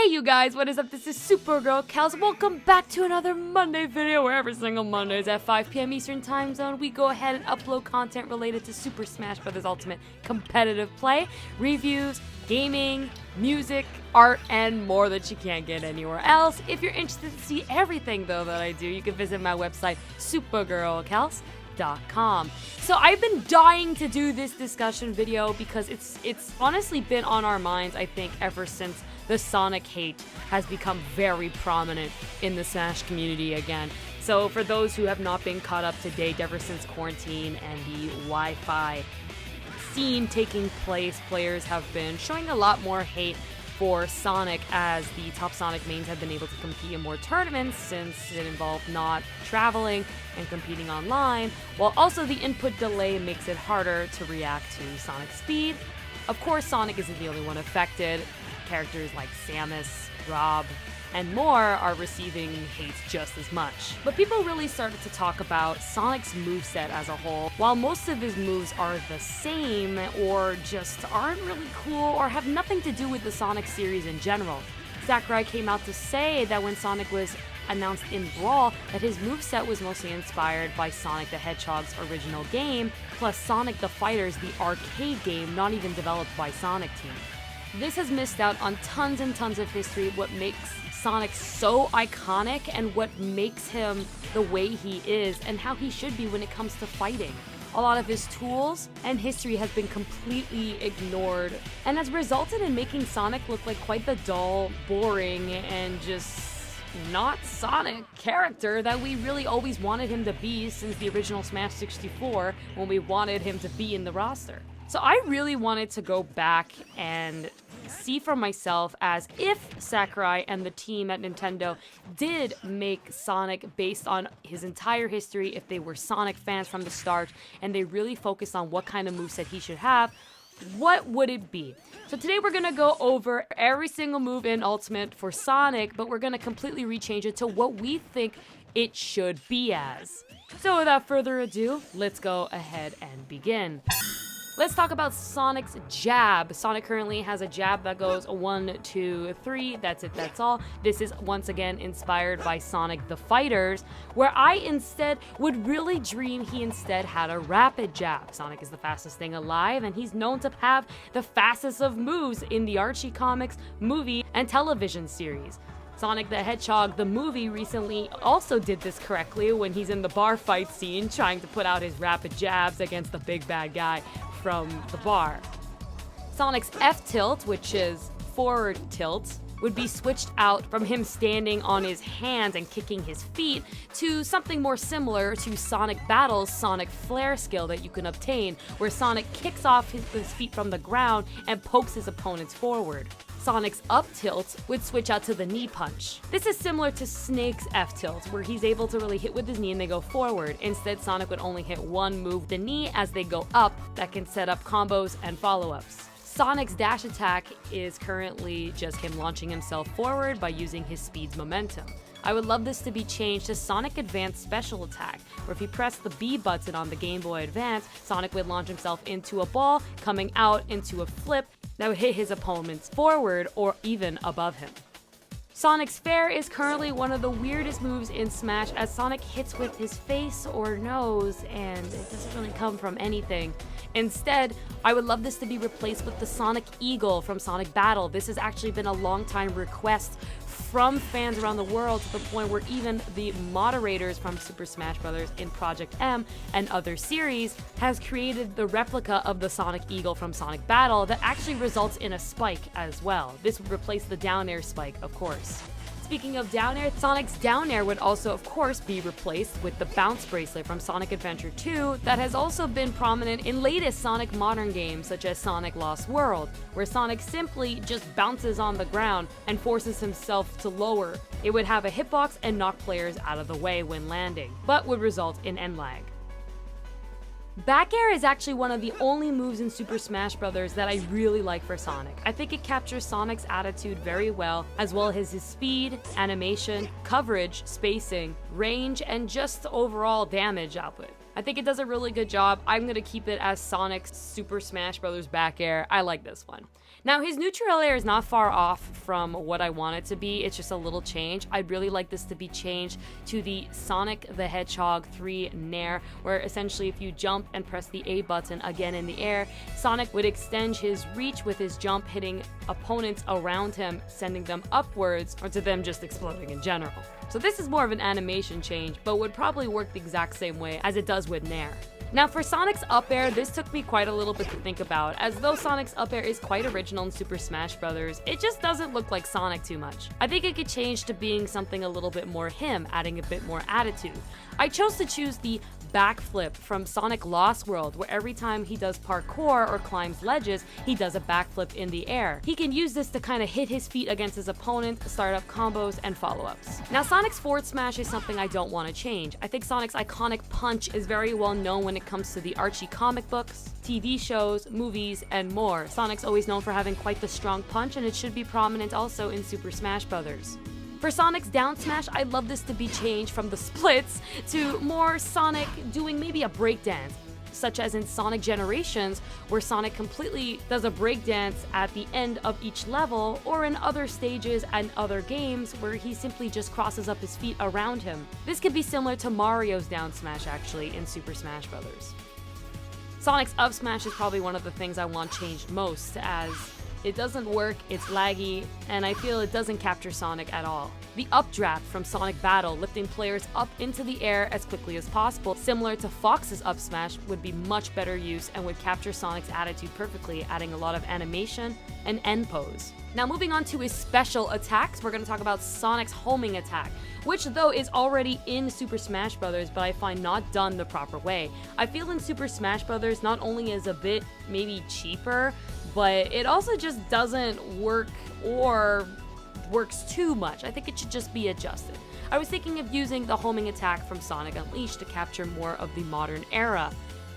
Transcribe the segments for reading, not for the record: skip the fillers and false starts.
Hey you guys, what is up? This is SuperGirlKels. Welcome back to another Monday video where every single Mondays at 5 p.m. Eastern Time Zone, we go ahead and upload content related to Super Smash Bros. Ultimate competitive play, reviews, gaming, music, art, and more that you can't get anywhere else. If you're interested to see everything though that I do, you can visit my website, SuperGirlKels.com. So I've been dying to do this discussion video because it's honestly been on our minds, I think, ever since the Sonic hate has become very prominent in the Smash community again. So for those who have not been caught up to date ever since quarantine and the Wi-Fi scene taking place, players have been showing a lot more hate for Sonic as the top Sonic mains have been able to compete in more tournaments since it involved not traveling and competing online, while also the input delay makes it harder to react to Sonic's speed. Of course, Sonic isn't the only one affected. Characters like Samus, Rob, and more are receiving hate just as much. But people really started to talk about Sonic's moveset as a whole. While most of his moves are the same or just aren't really cool or have nothing to do with the Sonic series in general. Sakurai came out to say that when Sonic was announced in Brawl that his moveset was mostly inspired by Sonic the Hedgehog's original game, plus Sonic the Fighters, the arcade game not even developed by Sonic Team. This has missed out on tons and tons of history, what makes Sonic so iconic and what makes him the way he is and how he should be when it comes to fighting. A lot of his tools and history has been completely ignored and has resulted in making Sonic look like quite the dull, boring, and just not Sonic character that we really always wanted him to be since the original Smash 64 when we wanted him to be in the roster. So I really wanted to go back and see for myself as if Sakurai and the team at Nintendo did make Sonic based on his entire history, if they were Sonic fans from the start and they really focused on what kind of moveset he should have, what would it be? So today we're going to go over every single move in Ultimate for Sonic, but we're going to completely rechange it to what we think it should be as. So without further ado, let's go ahead and begin. Let's talk about Sonic's jab. Sonic currently has a jab that goes 1, 2, 3. That's it, that's all. This is once again inspired by Sonic the Fighters, where I instead would really dream he instead had a rapid jab. Sonic is the fastest thing alive, and he's known to have the fastest of moves in the Archie comics, movie, and television series. Sonic the Hedgehog, the movie, recently also did this correctly when he's in the bar fight scene trying to put out his rapid jabs against the big bad guy from the bar. Sonic's F-tilt, which is forward tilt, would be switched out from him standing on his hands and kicking his feet to something more similar to Sonic Battle's Sonic Flare skill that you can obtain, where Sonic kicks off his feet from the ground and pokes his opponents forward. Sonic's up tilt would switch out to the knee punch. This is similar to Snake's F tilt, where he's able to really hit with his knee and they go forward. Instead, Sonic would only hit one move, the knee, as they go up, that can set up combos and follow-ups. Sonic's dash attack is currently just him launching himself forward by using his speed's momentum. I would love this to be changed to Sonic Advance Special Attack, where if he pressed the B button on the Game Boy Advance, Sonic would launch himself into a ball, coming out into a flip that would hit his opponents forward or even above him. Sonic's Fair is currently one of the weirdest moves in Smash, as Sonic hits with his face or nose and it doesn't really come from anything. Instead, I would love this to be replaced with the Sonic Eagle from Sonic Battle. This has actually been a long time request from fans around the world, to the point where even the moderators from Super Smash Bros. In Project M and other series has created the replica of the Sonic Eagle from Sonic Battle that actually results in a spike as well. This would replace the down air spike, of course. Speaking of down air, Sonic's down air would also, of course, be replaced with the bounce bracelet from Sonic Adventure 2 that has also been prominent in latest Sonic modern games such as Sonic Lost World, where Sonic simply just bounces on the ground and forces himself to lower. It would have a hitbox and knock players out of the way when landing, but would result in end lag. Back air is actually one of the only moves in Super Smash Bros. That I really like for Sonic. I think it captures Sonic's attitude very well as as his speed, animation, coverage, spacing, range, and just overall damage output. I think it does a really good job. I'm going to keep it as Sonic's Super Smash Bros. Back air. I like this one. Now, his neutral air is not far off from what I want it to be. It's just a little change. I'd really like this to be changed to the Sonic the Hedgehog 3 Nair, where essentially if you jump and press the A button again in the air, Sonic would extend his reach with his jump, hitting opponents around him, sending them upwards, or to them just exploding in general. So this is more of an animation change, but would probably work the exact same way as it does with Nair. Now for Sonic's up air, this took me quite a little bit to think about. As though Sonic's up air is quite original in Super Smash Bros., it just doesn't look like Sonic too much. I think it could change to being something a little bit more him, adding a bit more attitude. I chose to choose the backflip from Sonic Lost World, where every time he does parkour or climbs ledges, he does a backflip in the air. He can use this to kind of hit his feet against his opponent, start up combos, and follow-ups. Now Sonic's forward smash is something I don't want to change. I think Sonic's iconic punch is very well known when it comes to the Archie comic books, TV shows, movies, and more. Sonic's always known for having quite the strong punch, and it should be prominent also in Super Smash Bros. For Sonic's down smash, I'd love this to be changed from the splits to more Sonic doing maybe a breakdance, such as in Sonic Generations, where Sonic completely does a breakdance at the end of each level, or in other stages and other games where he simply just crosses up his feet around him. This could be similar to Mario's down smash actually in Super Smash Bros. Sonic's up smash is probably one of the things I want changed most, as it doesn't work, it's laggy, and I feel it doesn't capture Sonic at all. The updraft from Sonic Battle, lifting players up into the air as quickly as possible, similar to Fox's up smash, would be much better use and would capture Sonic's attitude perfectly, adding a lot of animation and end pose. Now moving on to his special attacks, we're going to talk about Sonic's homing attack, which though is already in Super Smash Bros., but I find not done the proper way. I feel in Super Smash Bros. Not only is a bit maybe cheaper, but it also just doesn't work or works too much. I think it should just be adjusted. I was thinking of using the homing attack from Sonic Unleashed to capture more of the modern era.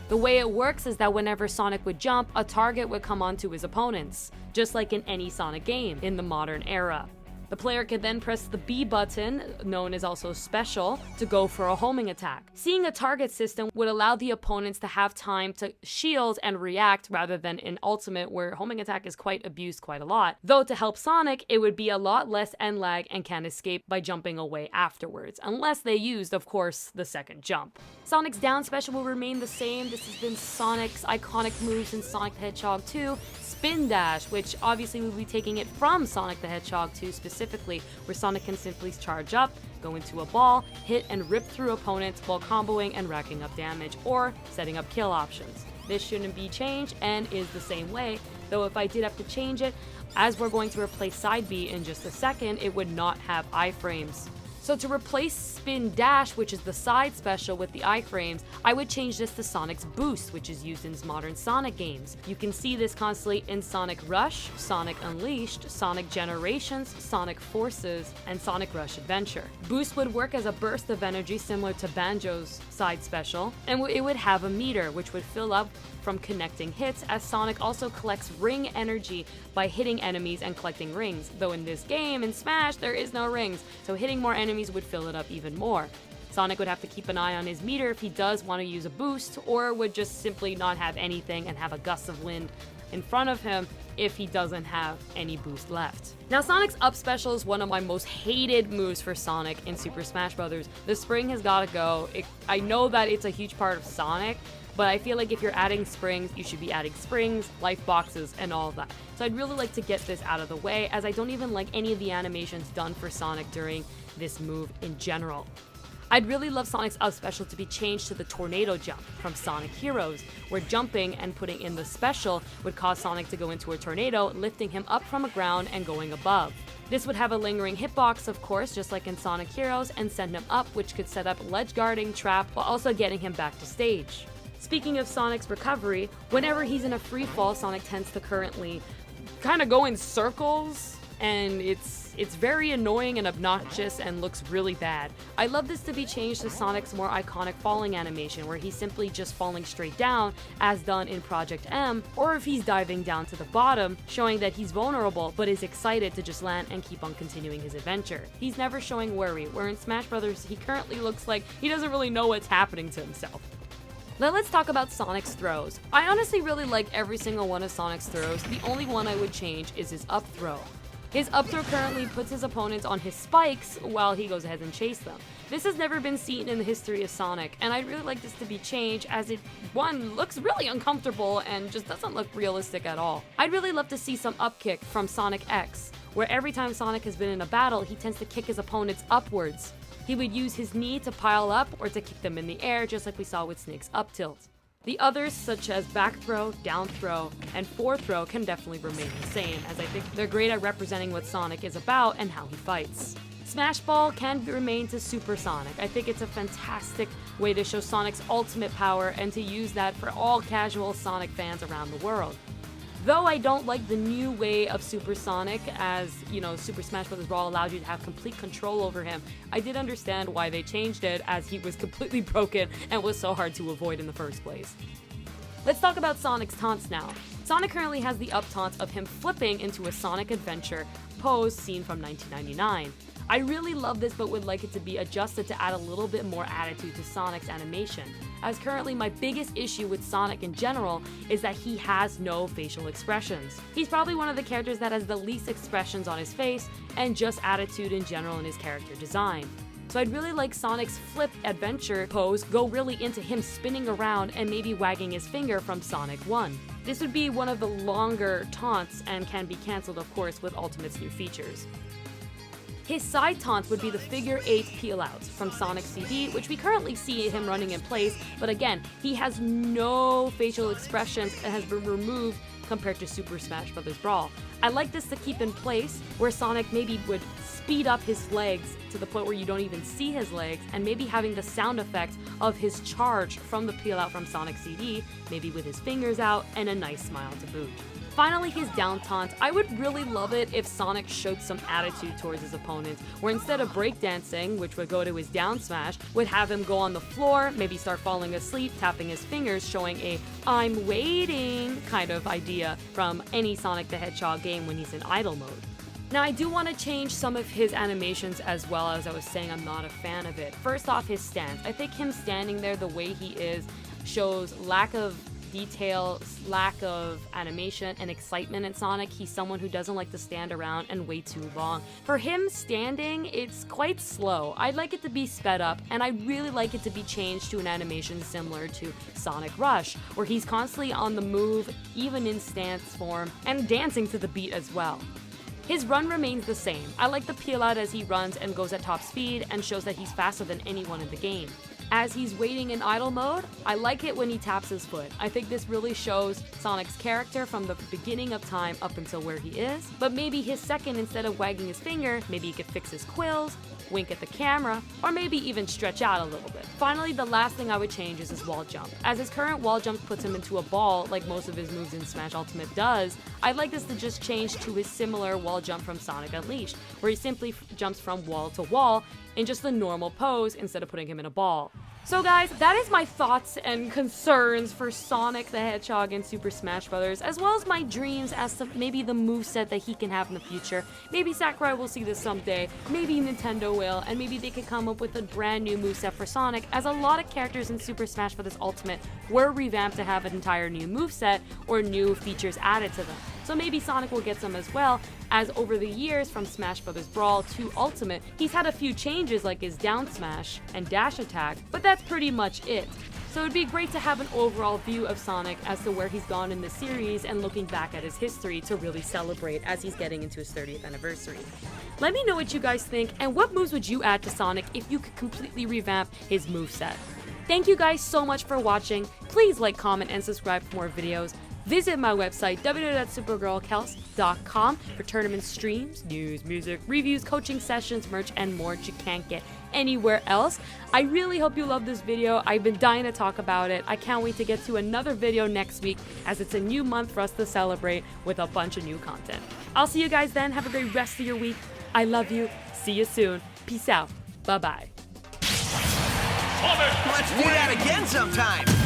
The way it works is that whenever Sonic would jump, a target would come onto his opponents, just like in any Sonic game in the modern era. The player can then press the B button, known as also special, to go for a homing attack. Seeing a target system would allow the opponents to have time to shield and react rather than in Ultimate, where homing attack is quite abused quite a lot. Though to help Sonic, it would be a lot less end lag and can escape by jumping away afterwards, unless they used, of course, the second jump. Sonic's down special will remain the same. This has been Sonic's iconic moves in Sonic the Hedgehog 2. Spin Dash, which obviously we'll be taking it from Sonic the Hedgehog 2 specifically, where Sonic can simply charge up, go into a ball, hit and rip through opponents while comboing and racking up damage, or setting up kill options. This shouldn't be changed and is the same way, though if I did have to change it, as we're going to replace Side B in just a second, it would not have iframes. So to replace Spin Dash, which is the side special with the iframes, I would change this to Sonic's Boost, which is used in modern Sonic games. You can see this constantly in Sonic Rush, Sonic Unleashed, Sonic Generations, Sonic Forces, and Sonic Rush Adventure. Boost would work as a burst of energy similar to Banjo's side special, and it would have a meter, which would fill up from connecting hits, as Sonic also collects ring energy by hitting enemies and collecting rings, though in this game, in Smash, there is no rings, so hitting more enemies would fill it up even more. Sonic would have to keep an eye on his meter if he does want to use a boost, or would just simply not have anything and have a gust of wind in front of him if he doesn't have any boost left. Now Sonic's up special is one of my most hated moves for Sonic in Super Smash Bros. The spring has got to go. I know that it's a huge part of Sonic, but I feel like if you're adding springs, you should be adding springs, life boxes, and all of that. So I'd really like to get this out of the way, as I don't even like any of the animations done for Sonic during this move in general. I'd really love Sonic's up special to be changed to the tornado jump from Sonic Heroes, where jumping and putting in the special would cause Sonic to go into a tornado, lifting him up from the ground and going above. This would have a lingering hitbox, of course, just like in Sonic Heroes, and send him up, which could set up ledge guarding, trap, while also getting him back to stage. Speaking of Sonic's recovery, whenever he's in a free fall, Sonic tends to currently kind of go in circles, and it's very annoying and obnoxious and looks really bad. I love this to be changed to Sonic's more iconic falling animation, where he's simply just falling straight down, as done in Project M, or if he's diving down to the bottom, showing that he's vulnerable but is excited to just land and keep on continuing his adventure. He's never showing worry, where in Smash Bros. He currently looks like he doesn't really know what's happening to himself. Now let's talk about Sonic's throws. I honestly really like every single one of Sonic's throws. The only one I would change is his up throw. His up throw currently puts his opponents on his spikes while he goes ahead and chases them. This has never been seen in the history of Sonic, and I'd really like this to be changed as it, one, looks really uncomfortable and just doesn't look realistic at all. I'd really love to see some up kick from Sonic X, where every time Sonic has been in a battle, he tends to kick his opponents upwards. He would use his knee to pile up or to kick them in the air, just like we saw with Snake's up tilt. The others, such as back throw, down throw, and forward throw, can definitely remain the same, as I think they're great at representing what Sonic is about and how he fights. Smash Ball can remain to Super Sonic. I think it's a fantastic way to show Sonic's ultimate power and to use that for all casual Sonic fans around the world. Though I don't like the new way of Super Sonic, as, you know, Super Smash Bros. Brawl allowed you to have complete control over him, I did understand why they changed it, as he was completely broken and was so hard to avoid in the first place. Let's talk about Sonic's taunts now. Sonic currently has the up taunt of him flipping into a Sonic Adventure pose seen from 1999. I really love this, but would like it to be adjusted to add a little bit more attitude to Sonic's animation, as currently my biggest issue with Sonic in general is that he has no facial expressions. He's probably one of the characters that has the least expressions on his face, and just attitude in general in his character design. So I'd really like Sonic's flip adventure pose go really into him spinning around and maybe wagging his finger from Sonic 1. This would be one of the longer taunts and can be cancelled, of course, with Ultimate's new features. His side taunt would be the figure 8 peel outs from Sonic CD, which we currently see him running in place, but again, he has no facial expressions and has been removed compared to Super Smash Bros. Brawl. I like this to keep in place, where Sonic maybe would speed up his legs to the point where you don't even see his legs, and maybe having the sound effect of his charge from the peel out from Sonic CD, maybe with his fingers out and a nice smile to boot. Finally, his down taunt. I would really love it if Sonic showed some attitude towards his opponents, where instead of breakdancing, which would go to his down smash, would have him go on the floor, maybe start falling asleep, tapping his fingers, showing a "I'm waiting" kind of idea from any Sonic the Hedgehog game when he's in idle mode. Now, I do want to change some of his animations as well. As I was saying, I'm not a fan of it. First off, his stance. I think him standing there the way he is shows lack of detail, lack of animation and excitement in Sonic. He's someone who doesn't like to stand around and wait too long. For him standing, it's quite slow. I'd like it to be sped up, and I'd really like it to be changed to an animation similar to Sonic Rush, where he's constantly on the move, even in stance form, and dancing to the beat as well. His run remains the same. I like the peel out as he runs and goes at top speed and shows that he's faster than anyone in the game. As he's waiting in idle mode, I like it when he taps his foot. I think this really shows Sonic's character from the beginning of time up until where he is. But maybe his second, instead of wagging his finger, maybe he could fix his quills, wink at the camera, or maybe even stretch out a little bit. Finally, the last thing I would change is his wall jump. As his current wall jump puts him into a ball, like most of his moves in Smash Ultimate does, I'd like this to just change to his similar wall jump from Sonic Unleashed, where he simply jumps from wall to wall in just the normal pose instead of putting him in a ball. So guys, that is my thoughts and concerns for Sonic the Hedgehog in Super Smash Bros., as well as my dreams as to maybe the moveset that he can have in the future. Maybe Sakurai will see this someday, maybe Nintendo will, and maybe they could come up with a brand new moveset for Sonic, as a lot of characters in Super Smash Bros. Ultimate were revamped to have an entire new moveset or new features added to them. So maybe Sonic will get some as well, as over the years from Smash Bros. Brawl to Ultimate, he's had a few changes like his down smash and dash attack, but that's pretty much it. So it'd be great to have an overall view of Sonic as to where he's gone in the series and looking back at his history to really celebrate as he's getting into his 30th anniversary. Let me know what you guys think, and what moves would you add to Sonic if you could completely revamp his moveset. Thank you guys so much for watching. Please like, comment, and subscribe for more videos. Visit my website, www.supergirlkels.com, for tournament streams, news, music, reviews, coaching sessions, merch, and more that you can't get anywhere else. I really hope you love this video. I've been dying to talk about it. I can't wait to get to another video next week, as it's a new month for us to celebrate with a bunch of new content. I'll see you guys then. Have a great rest of your week. I love you. See you soon. Peace out. Bye-bye. Let's do that again sometime.